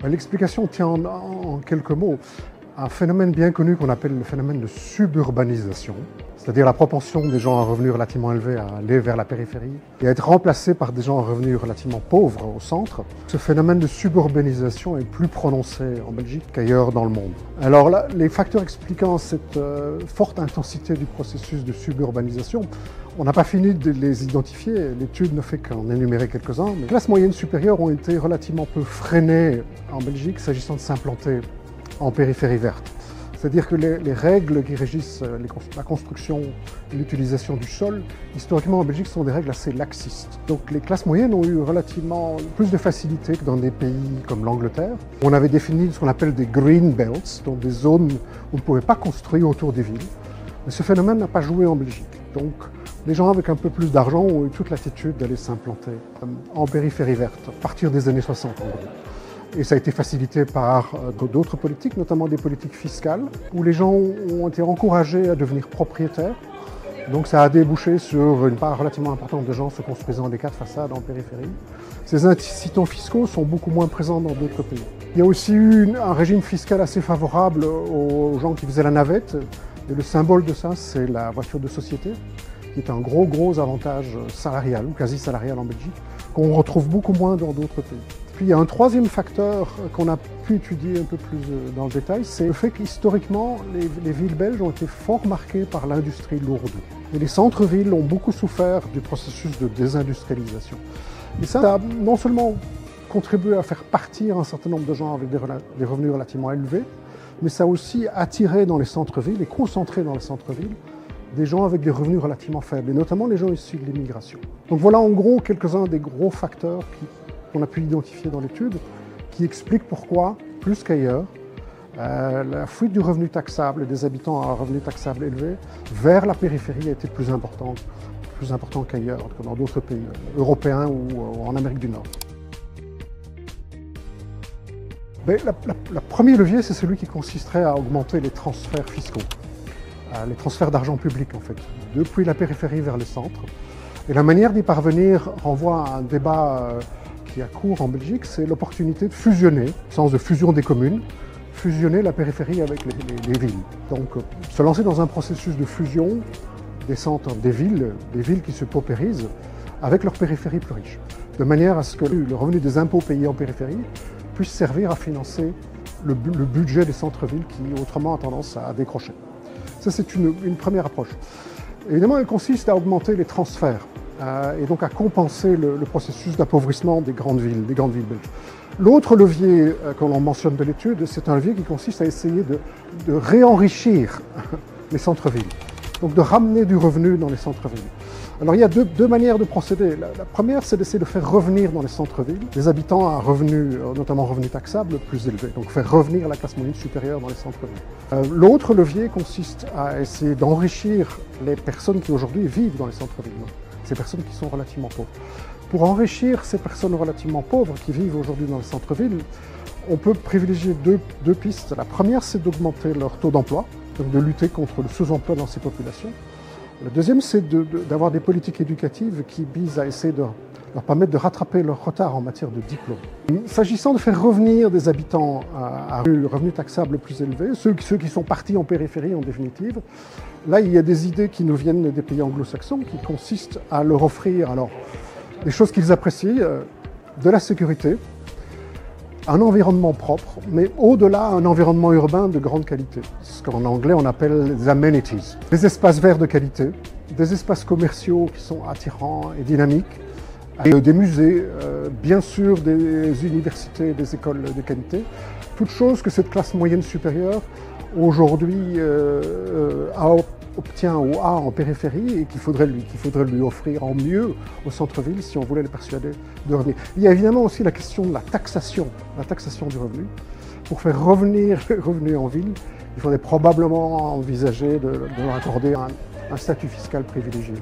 L'explication tient en quelques mots. Un phénomène bien connu qu'on appelle le phénomène de suburbanisation, c'est-à-dire la propension des gens à revenus relativement élevés à aller vers la périphérie et à être remplacés par des gens à revenus relativement pauvres au centre. Ce phénomène de suburbanisation est plus prononcé en Belgique qu'ailleurs dans le monde. Alors là, les facteurs expliquant cette forte intensité du processus de suburbanisation, on n'a pas fini de les identifier, l'étude ne fait qu'en énumérer quelques-uns. Les classes moyennes supérieures ont été relativement peu freinées en Belgique s'agissant de s'implanter en périphérie verte. C'est-à-dire que les règles qui régissent la construction et l'utilisation du sol, historiquement en Belgique, sont des règles assez laxistes. Donc les classes moyennes ont eu relativement plus de facilité que dans des pays comme l'Angleterre. On avait défini ce qu'on appelle des green belts, donc des zones où on ne pouvait pas construire autour des villes. Mais ce phénomène n'a pas joué en Belgique. Donc les gens avec un peu plus d'argent ont eu toute l'attitude d'aller s'implanter en périphérie verte, à partir des années 60 en gros. Et ça a été facilité par d'autres politiques, notamment des politiques fiscales, où les gens ont été encouragés à devenir propriétaires. Donc ça a débouché sur une part relativement importante de gens se construisant des 4 façades en périphérie. Ces incitants fiscaux sont beaucoup moins présents dans d'autres pays. Il y a aussi eu un régime fiscal assez favorable aux gens qui faisaient la navette. Et le symbole de ça, c'est la voiture de société, qui est un gros avantage salarial ou quasi salarial en Belgique, qu'on retrouve beaucoup moins dans d'autres pays. Puis il y a un troisième facteur qu'on a pu étudier un peu plus dans le détail, c'est le fait qu'historiquement, les villes belges ont été fort marquées par l'industrie lourde. Et les centres-villes ont beaucoup souffert du processus de désindustrialisation. Et ça a non seulement contribué à faire partir un certain nombre de gens avec des revenus relativement élevés, mais ça a aussi attiré dans les centres-villes et concentré dans les centres-villes des gens avec des revenus relativement faibles, et notamment les gens issus de l'immigration. Donc voilà en gros quelques-uns des gros facteurs qu'on a pu identifier dans l'étude, qui expliquent pourquoi, plus qu'ailleurs, la fuite du revenu taxable et des habitants à revenu taxable élevé vers la périphérie a été plus important qu'ailleurs, que dans d'autres pays européens ou en Amérique du Nord. Le premier levier, c'est celui qui consisterait à augmenter les transferts fiscaux, les transferts d'argent public en fait, depuis la périphérie vers le centre. Et la manière d'y parvenir renvoie à un débat qui a cours en Belgique, c'est l'opportunité de fusionner, au sens de fusion des communes, fusionner la périphérie avec les villes. Donc se lancer dans un processus de fusion des centres, des villes qui se paupérisent, avec leur périphérie plus riche, de manière à ce que le revenu des impôts payés en périphérie puisse servir à financer le budget des centres-villes qui autrement a tendance à décrocher. Ça, c'est une première approche. Évidemment, elle consiste à augmenter les transferts et donc à compenser le processus d'appauvrissement des grandes villes belges. L'autre levier que l'on mentionne de l'étude, c'est un levier qui consiste à essayer de réenrichir les centres-villes, donc de ramener du revenu dans les centres-villes. Alors il y a deux manières de procéder. La première, c'est d'essayer de faire revenir dans les centres-villes des habitants à revenus, notamment revenus taxables, plus élevés. Donc faire revenir la classe moyenne supérieure dans les centres-villes. L'autre levier consiste à essayer d'enrichir les personnes qui aujourd'hui vivent dans les centres-villes, ces personnes qui sont relativement pauvres. Pour enrichir ces personnes relativement pauvres qui vivent aujourd'hui dans les centres-villes, on peut privilégier deux pistes. La première, c'est d'augmenter leur taux d'emploi, donc de lutter contre le sous-emploi dans ces populations. La deuxième, c'est d'avoir des politiques éducatives qui visent à essayer de leur permettre de rattraper leur retard en matière de diplôme. S'agissant de faire revenir des habitants à revenus taxables plus élevés, ceux qui sont partis en périphérie en définitive, là il y a des idées qui nous viennent des pays anglo-saxons qui consistent à leur offrir alors, des choses qu'ils apprécient, de la sécurité, un environnement propre, mais au-delà, un environnement urbain de grande qualité. Ce qu'en anglais on appelle les amenities. Des espaces verts de qualité, des espaces commerciaux qui sont attirants et dynamiques, et des musées, bien sûr des universités et des écoles de qualité. Toutes choses que cette classe moyenne supérieure aujourd'hui obtient ou a en périphérie et qu'il faudrait lui offrir en mieux au centre-ville si on voulait le persuader de revenir. Il y a évidemment aussi la question de la taxation du revenu. Pour faire revenir le revenu en ville, il faudrait probablement envisager de leur accorder un statut fiscal privilégié.